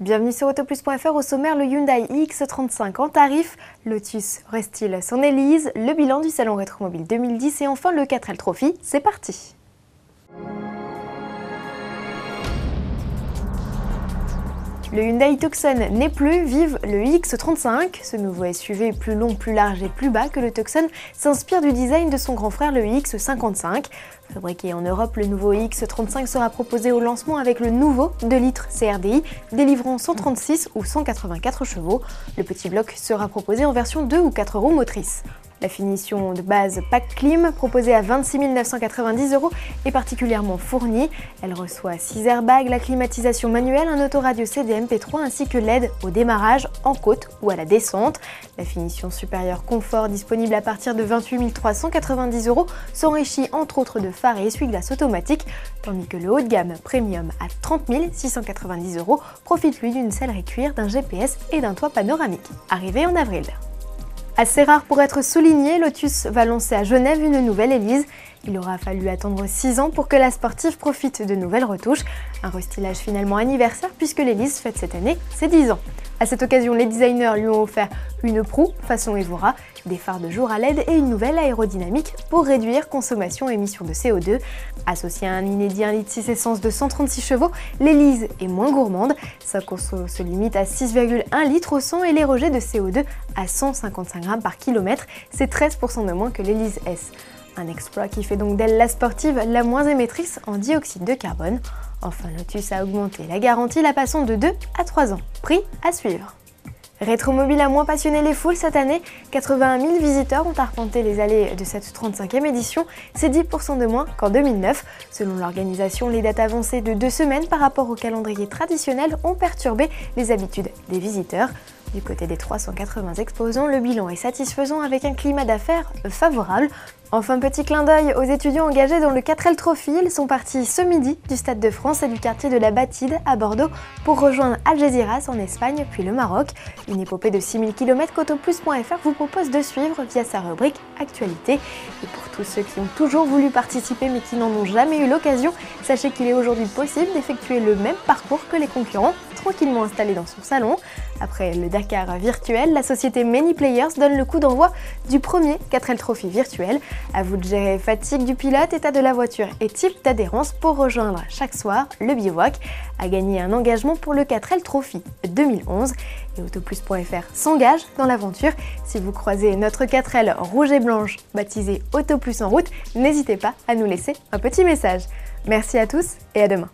Bienvenue sur Autoplus.fr. Au sommaire, le Hyundai iX35 en tarif, Lotus restyle son Elise, le bilan du salon Rétromobile 2010 et enfin le 4L Trophy. C'est parti! Le Hyundai Tucson n'est plus, vive le iX35. Ce nouveau SUV plus long, plus large et plus bas que le Tucson s'inspire du design de son grand frère le iX55. Fabriqué en Europe, le nouveau iX35 sera proposé au lancement avec le nouveau 2 litres CRDI, délivrant 136 ou 184 chevaux. Le petit bloc sera proposé en version 2 ou 4 roues motrices. La finition de base Pack Clim, proposée à 26 990 € est particulièrement fournie. Elle reçoit 6 airbags, la climatisation manuelle, un autoradio CD-MP3 ainsi que l'aide au démarrage en côte ou à la descente. La finition supérieure confort, disponible à partir de 28 390 € s'enrichit entre autres de phares et essuie-glace automatique, tandis que le haut de gamme Premium à 30 690 € profite lui d'une sellerie cuir, d'un GPS et d'un toit panoramique. Arrivé en avril. Assez rare pour être souligné, Lotus va lancer à Genève une nouvelle Elise. Il aura fallu attendre 6 ans pour que la sportive profite de nouvelles retouches. Un restylage finalement anniversaire puisque l'Elise fête cette année ses 10 ans. À cette occasion, les designers lui ont offert une proue façon Evora, des phares de jour à LED et une nouvelle aérodynamique pour réduire consommation et émissions de CO2. Associée à un inédit 1,6 litre essence de 136 chevaux, l'Elise est moins gourmande. Sa conso se limite à 6,1 litres au 100 et les rejets de CO2 à 155 grammes par kilomètre. C'est 13% de moins que l'Elise S. Un exploit qui fait donc d'elle la sportive la moins émettrice en dioxyde de carbone. Enfin, Lotus a augmenté la garantie, la passant de 2 à 3 ans. Prix à suivre. Rétromobile a moins passionné les foules cette année. 81 000 visiteurs ont arpenté les allées de cette 35e édition. C'est 10% de moins qu'en 2009. Selon l'organisation, les dates avancées de 2 semaines par rapport au calendrier traditionnel ont perturbé les habitudes des visiteurs. Du côté des 380 exposants, le bilan est satisfaisant avec un climat d'affaires favorable. Enfin, petit clin d'œil aux étudiants engagés dans le 4L Trophy. Ils sont partis ce midi du Stade de France et du quartier de la Batide à Bordeaux pour rejoindre Algeciras en Espagne puis le Maroc. Une épopée de 6000 km qu'Autoplus.fr vous propose de suivre via sa rubrique Actualité. Et pour tous ceux qui ont toujours voulu participer mais qui n'en ont jamais eu l'occasion, sachez qu'il est aujourd'hui possible d'effectuer le même parcours que les concurrents, tranquillement installés dans son salon. Après le Dakar virtuel, la société Many Players donne le coup d'envoi du premier 4L Trophy virtuel. À vous de gérer fatigue du pilote, état de la voiture et type d'adhérence pour rejoindre chaque soir le bivouac. À gagner un engagement pour le 4L Trophy 2011. Et Autoplus.fr s'engage dans l'aventure. Si vous croisez notre 4L rouge et blanche baptisée Autoplus en route, n'hésitez pas à nous laisser un petit message. Merci à tous et à demain.